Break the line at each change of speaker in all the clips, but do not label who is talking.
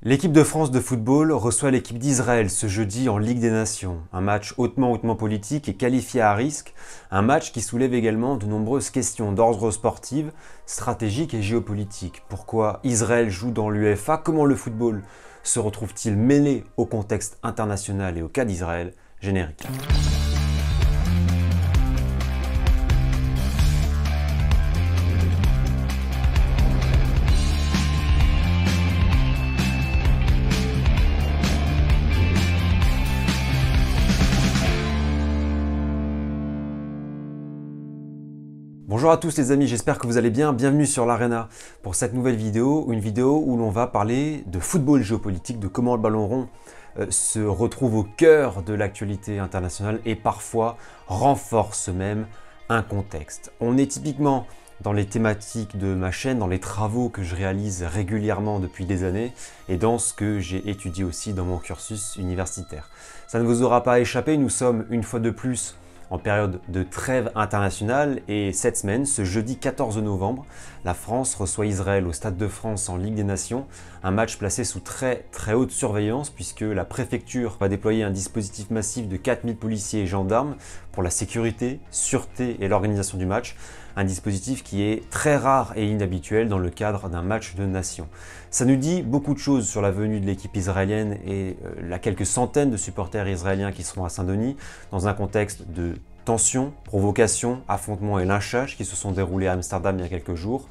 L'équipe de France de football reçoit l'équipe d'Israël ce jeudi en Ligue des Nations. Un match hautement politique et qualifié à risque. Un match qui soulève également de nombreuses questions d'ordre sportif, stratégique et géopolitique. Pourquoi Israël joue dans l'UEFA? Comment le football se retrouve-t-il mêlé au contexte international et au cas d'Israël? Générique. Bonjour à tous les amis, j'espère que vous allez bien. Bienvenue sur l'Arena pour cette nouvelle vidéo, une vidéo où l'on va parler de football géopolitique, de comment le ballon rond se retrouve au cœur de l'actualité internationale et parfois renforce même un contexte. On est typiquement dans les thématiques de ma chaîne, dans les travaux que je réalise régulièrement depuis des années et dans ce que j'ai étudié aussi dans mon cursus universitaire. Ça ne vous aura pas échappé, nous sommes une fois de plus en période de trêve internationale et cette semaine, ce jeudi 14 novembre, la France reçoit Israël au Stade de France en Ligue des Nations, un match placé sous très haute surveillance puisque la préfecture va déployer un dispositif massif de 4000 policiers et gendarmes pour la sécurité, sûreté et l'organisation du match, un dispositif qui est très rare et inhabituel dans le cadre d'un match de nation. Ça nous dit beaucoup de choses sur la venue de l'équipe israélienne et la quelques centaines de supporters israéliens qui seront à Saint-Denis dans un contexte de tensions, provocations, affrontements et lynchages qui se sont déroulés à Amsterdam il y a quelques jours,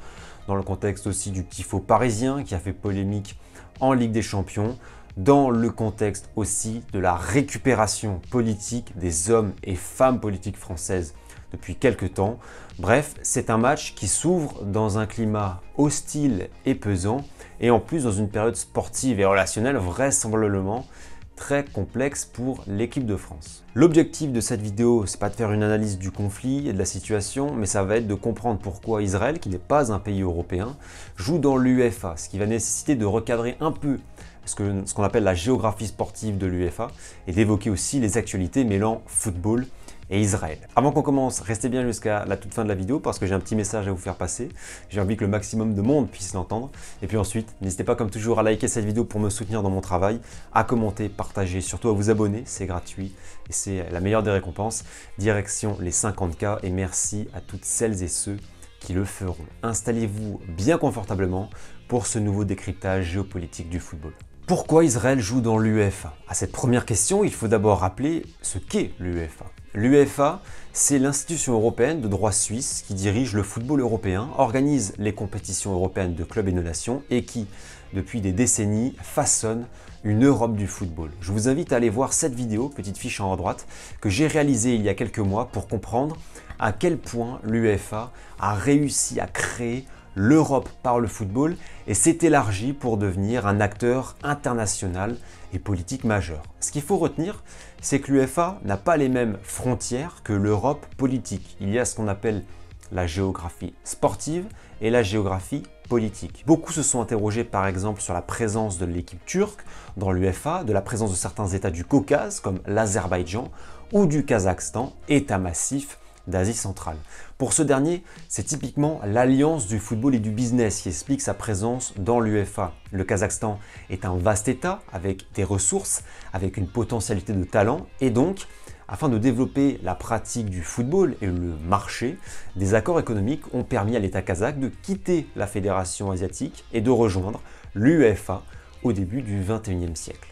dans le contexte aussi du tifo parisien qui a fait polémique en Ligue des Champions, dans le contexte aussi de la récupération politique des hommes et femmes politiques françaises depuis quelques temps. Bref, c'est un match qui s'ouvre dans un climat hostile et pesant, et en plus dans une période sportive et relationnelle vraisemblablement très complexe pour l'équipe de France. L'objectif de cette vidéo, c'est pas de faire une analyse du conflit et de la situation, mais ça va être de comprendre pourquoi Israël, qui n'est pas un pays européen, joue dans l'UEFA, ce qui va nécessiter de recadrer un peu ce qu'on appelle la géographie sportive de l'UEFA et d'évoquer aussi les actualités mêlant football et Israël. Avant qu'on commence, restez bien jusqu'à la toute fin de la vidéo parce que j'ai un petit message à vous faire passer. J'ai envie que le maximum de monde puisse l'entendre. Et puis ensuite, n'hésitez pas comme toujours à liker cette vidéo pour me soutenir dans mon travail, à commenter, partager, surtout à vous abonner, c'est gratuit et c'est la meilleure des récompenses. Direction les 50K et merci à toutes celles et ceux qui le feront. Installez-vous bien confortablement pour ce nouveau décryptage géopolitique du football. Pourquoi Israël joue dans l'UEFA? À cette première question, il faut d'abord rappeler ce qu'est l'UEFA. L'UEFA, c'est l'institution européenne de droit suisse qui dirige le football européen, organise les compétitions européennes de clubs et de nations et qui, depuis des décennies, façonne une Europe du football. Je vous invite à aller voir cette vidéo, petite fiche en haut à droite, que j'ai réalisée il y a quelques mois pour comprendre à quel point l'UEFA a réussi à créer l'Europe par le football et s'est élargie pour devenir un acteur international et politique majeur. Ce qu'il faut retenir, c'est que l'UEFA n'a pas les mêmes frontières que l'Europe politique. Il y a ce qu'on appelle la géographie sportive et la géographie politique. Beaucoup se sont interrogés par exemple sur la présence de l'équipe turque dans l'UEFA, de la présence de certains États du Caucase comme l'Azerbaïdjan ou du Kazakhstan, État massif d'Asie centrale. Pour ce dernier, c'est typiquement l'alliance du football et du business qui explique sa présence dans l'UEFA. Le Kazakhstan est un vaste État avec des ressources, avec une potentialité de talent et donc, afin de développer la pratique du football et le marché, des accords économiques ont permis à l'État kazakh de quitter la fédération asiatique et de rejoindre l'UEFA au début du XXIe siècle.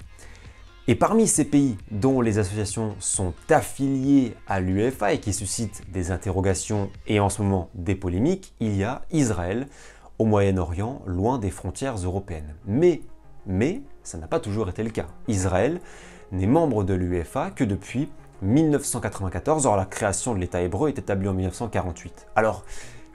Et parmi ces pays dont les associations sont affiliées à l'UEFA et qui suscitent des interrogations et en ce moment des polémiques, il y a Israël au Moyen-Orient, loin des frontières européennes. Mais ça n'a pas toujours été le cas. Israël n'est membre de l'UEFA que depuis 1994, or la création de l'État hébreu est établie en 1948. Alors,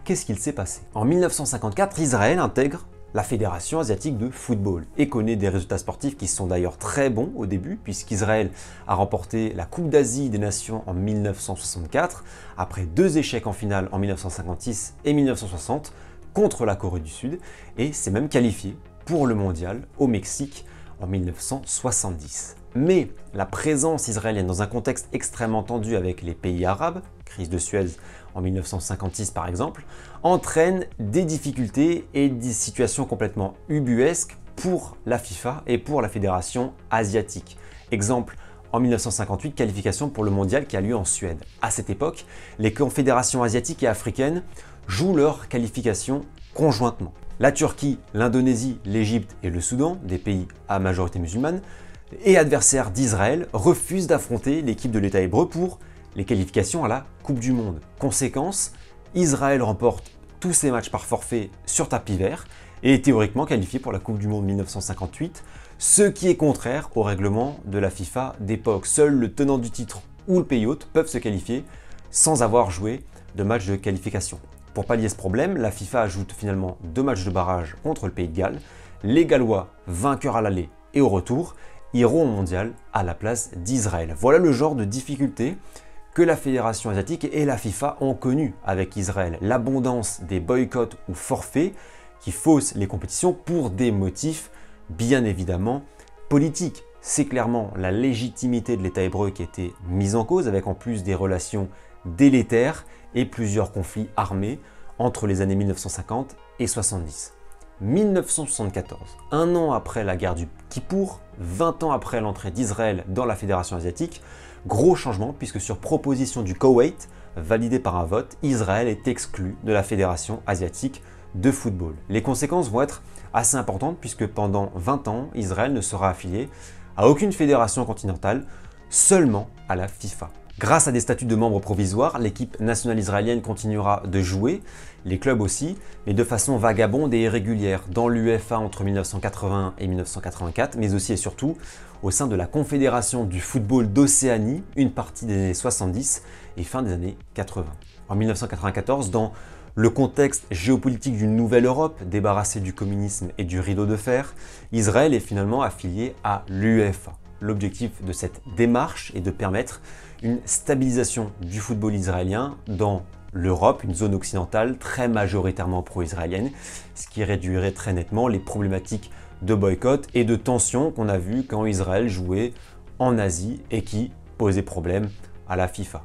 qu'est-ce qu'il s'est passé? En 1954, Israël intègre la Fédération asiatique de football et connaît des résultats sportifs qui sont d'ailleurs très bons au début puisqu'Israël a remporté la Coupe d'Asie des Nations en 1964 après 2 échecs en finale en 1956 et 1960 contre la Corée du Sud et s'est même qualifié pour le mondial au Mexique en 1970. Mais la présence israélienne dans un contexte extrêmement tendu avec les pays arabes, crise de Suez en 1956 par exemple, entraîne des difficultés et des situations complètement ubuesques pour la FIFA et pour la Fédération asiatique. Exemple, en 1958, qualification pour le mondial qui a lieu en Suède. À cette époque, les confédérations asiatiques et africaines jouent leur qualification conjointement. La Turquie, l'Indonésie, l'Égypte et le Soudan, des pays à majorité musulmane, et adversaires d'Israël, refusent d'affronter l'équipe de l'État hébreu pour les qualifications à la Coupe du Monde. Conséquence, Israël remporte tous ses matchs par forfait sur tapis vert et est théoriquement qualifié pour la Coupe du Monde 1958, ce qui est contraire au règlement de la FIFA d'époque. Seul le tenant du titre ou le pays hôte peuvent se qualifier sans avoir joué de match de qualification. Pour pallier ce problème, la FIFA ajoute finalement 2 matchs de barrage contre le pays de Galles. Les Gallois, vainqueurs à l'aller et au retour, iront au mondial à la place d'Israël. Voilà le genre de difficulté que la Fédération asiatique et la FIFA ont connu avec Israël. L'abondance des boycotts ou forfaits qui faussent les compétitions pour des motifs bien évidemment politiques. C'est clairement la légitimité de l'État hébreu qui a été mise en cause, avec en plus des relations délétères et plusieurs conflits armés entre les années 1950 et 70. 1974, un an après la guerre du Kippour, 20 ans après l'entrée d'Israël dans la Fédération asiatique, gros changement puisque sur proposition du Koweït, validé par un vote, Israël est exclu de la Fédération asiatique de football. Les conséquences vont être assez importantes puisque pendant 20 ans, Israël ne sera affilié à aucune fédération continentale, seulement à la FIFA. Grâce à des statuts de membres provisoires, l'équipe nationale israélienne continuera de jouer, les clubs aussi, mais de façon vagabonde et irrégulière, dans l'UEFA entre 1980 et 1984, mais aussi et surtout au sein de la Confédération du football d'Océanie, une partie des années 70 et fin des années 80. En 1994, dans le contexte géopolitique d'une nouvelle Europe, débarrassée du communisme et du rideau de fer, Israël est finalement affilié à l'UEFA. L'objectif de cette démarche est de permettre une stabilisation du football israélien dans l'Europe, une zone occidentale très majoritairement pro-israélienne, ce qui réduirait très nettement les problématiques de boycott et de tensions qu'on a vues quand Israël jouait en Asie et qui posaient problème à la FIFA.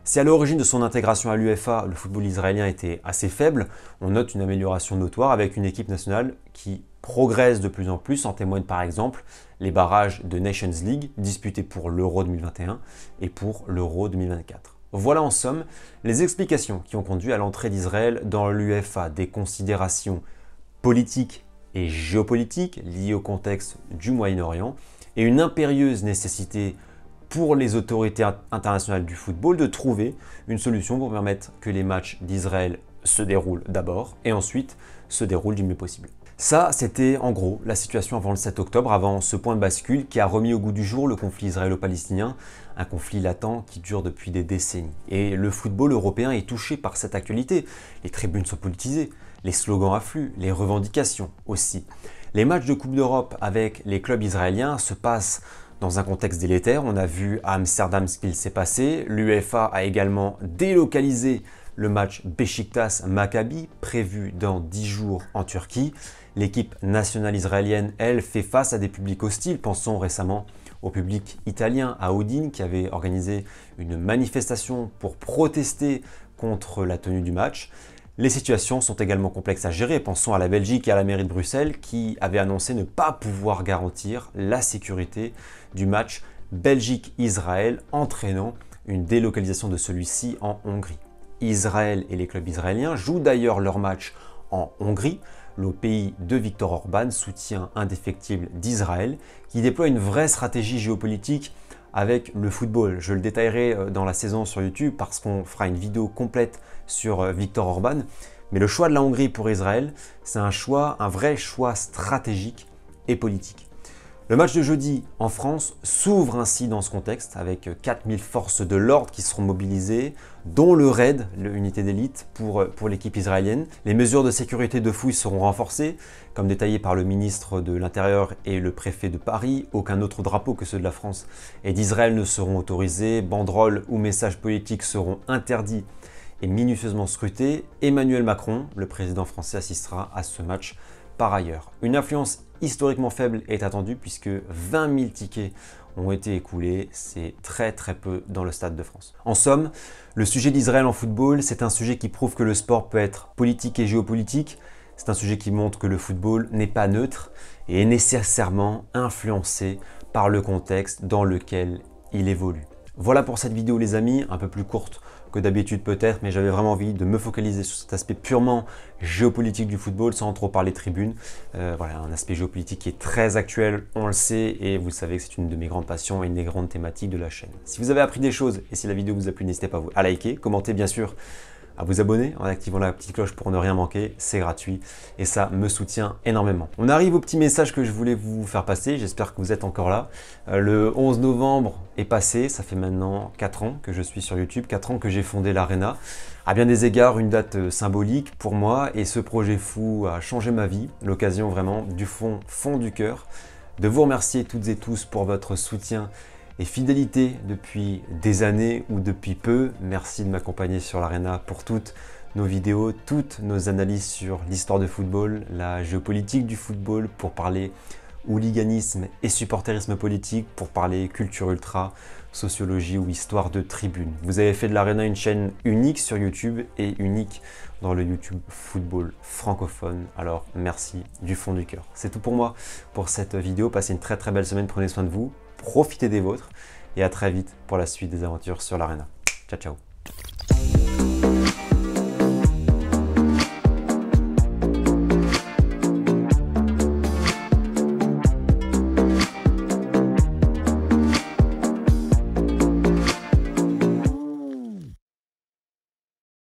Si à l'origine de son intégration à l'UEFA, le football israélien était assez faible, on note une amélioration notoire avec une équipe nationale qui progresse de plus en plus. En témoignent par exemple les barrages de Nations League disputés pour l'Euro 2021 et pour l'Euro 2024. Voilà en somme les explications qui ont conduit à l'entrée d'Israël dans l'UEFA, des considérations politiques et géopolitiques liées au contexte du Moyen-Orient et une impérieuse nécessité pour les autorités internationales du football de trouver une solution pour permettre que les matchs d'Israël se déroulent d'abord et ensuite se déroulent du mieux possible. Ça, c'était en gros la situation avant le 7 octobre, avant ce point de bascule qui a remis au goût du jour le conflit israélo-palestinien, un conflit latent qui dure depuis des décennies. Et le football européen est touché par cette actualité. Les tribunes sont politisées, les slogans affluent, les revendications aussi. Les matchs de Coupe d'Europe avec les clubs israéliens se passent dans un contexte délétère. On a vu à Amsterdam ce qu'il s'est passé. L'UEFA a également délocalisé le match Beşiktaş-Maccabi prévu dans 10 jours en Turquie. L'équipe nationale israélienne, elle, fait face à des publics hostiles. Pensons récemment au public italien à Udine qui avait organisé une manifestation pour protester contre la tenue du match. Les situations sont également complexes à gérer. Pensons à la Belgique et à la mairie de Bruxelles qui avaient annoncé ne pas pouvoir garantir la sécurité du match Belgique-Israël, entraînant une délocalisation de celui-ci en Hongrie. Israël et les clubs israéliens jouent d'ailleurs leur match en Hongrie. Le pays de Viktor Orban, soutien indéfectible d'Israël, qui déploie une vraie stratégie géopolitique avec le football. Je le détaillerai dans la saison sur YouTube parce qu'on fera une vidéo complète sur Viktor Orban. Mais le choix de la Hongrie pour Israël, c'est un vrai choix stratégique et politique. Le match de jeudi en France s'ouvre ainsi dans ce contexte avec 4000 forces de l'ordre qui seront mobilisées, dont le RAID, l'unité d'élite pour l'équipe israélienne. Les mesures de sécurité de fouille seront renforcées, comme détaillé par le ministre de l'Intérieur et le préfet de Paris. Aucun autre drapeau que ceux de la France et d'Israël ne seront autorisés. Banderoles ou messages politiques seront interdits et minutieusement scrutés. Emmanuel Macron, le président français, assistera à ce match par ailleurs. Une influence historiquement faible est attendue puisque 20 000 tickets ont été écoulés, c'est très peu dans le Stade de France. En somme, le sujet d'Israël en football, c'est un sujet qui prouve que le sport peut être politique et géopolitique, c'est un sujet qui montre que le football n'est pas neutre et est nécessairement influencé par le contexte dans lequel il évolue. Voilà pour cette vidéo les amis, un peu plus courte que d'habitude peut-être, mais j'avais vraiment envie de me focaliser sur cet aspect purement géopolitique du football sans trop parler tribunes. Voilà, un aspect géopolitique qui est très actuel, on le sait, et vous savez que c'est une de mes grandes passions et une des grandes thématiques de la chaîne. Si vous avez appris des choses et si la vidéo vous a plu, n'hésitez pas à liker, commenter bien sûr, à vous abonner en activant la petite cloche pour ne rien manquer, c'est gratuit et ça me soutient énormément. On arrive au petit message que je voulais vous faire passer, j'espère que vous êtes encore là. Le 11 novembre est passé, ça fait maintenant 4 ans que je suis sur YouTube, 4 ans que j'ai fondé l'Arena. À bien des égards, une date symbolique pour moi et ce projet fou a changé ma vie, l'occasion vraiment du fond du cœur de vous remercier toutes et tous pour votre soutien et fidélité depuis des années ou depuis peu. Merci de m'accompagner sur l'Arena pour toutes nos vidéos, toutes nos analyses sur l'histoire de football, la géopolitique du football, pour parler hooliganisme et supporterisme politique, pour parler culture ultra, sociologie ou histoire de tribune. Vous avez fait de l'Arena une chaîne unique sur YouTube et unique dans le YouTube football francophone. Alors merci du fond du cœur. C'est tout pour moi pour cette vidéo. Passez une très belle semaine, prenez soin de vous. Profitez des vôtres et à très vite pour la suite des aventures sur l'Arena. Ciao, ciao.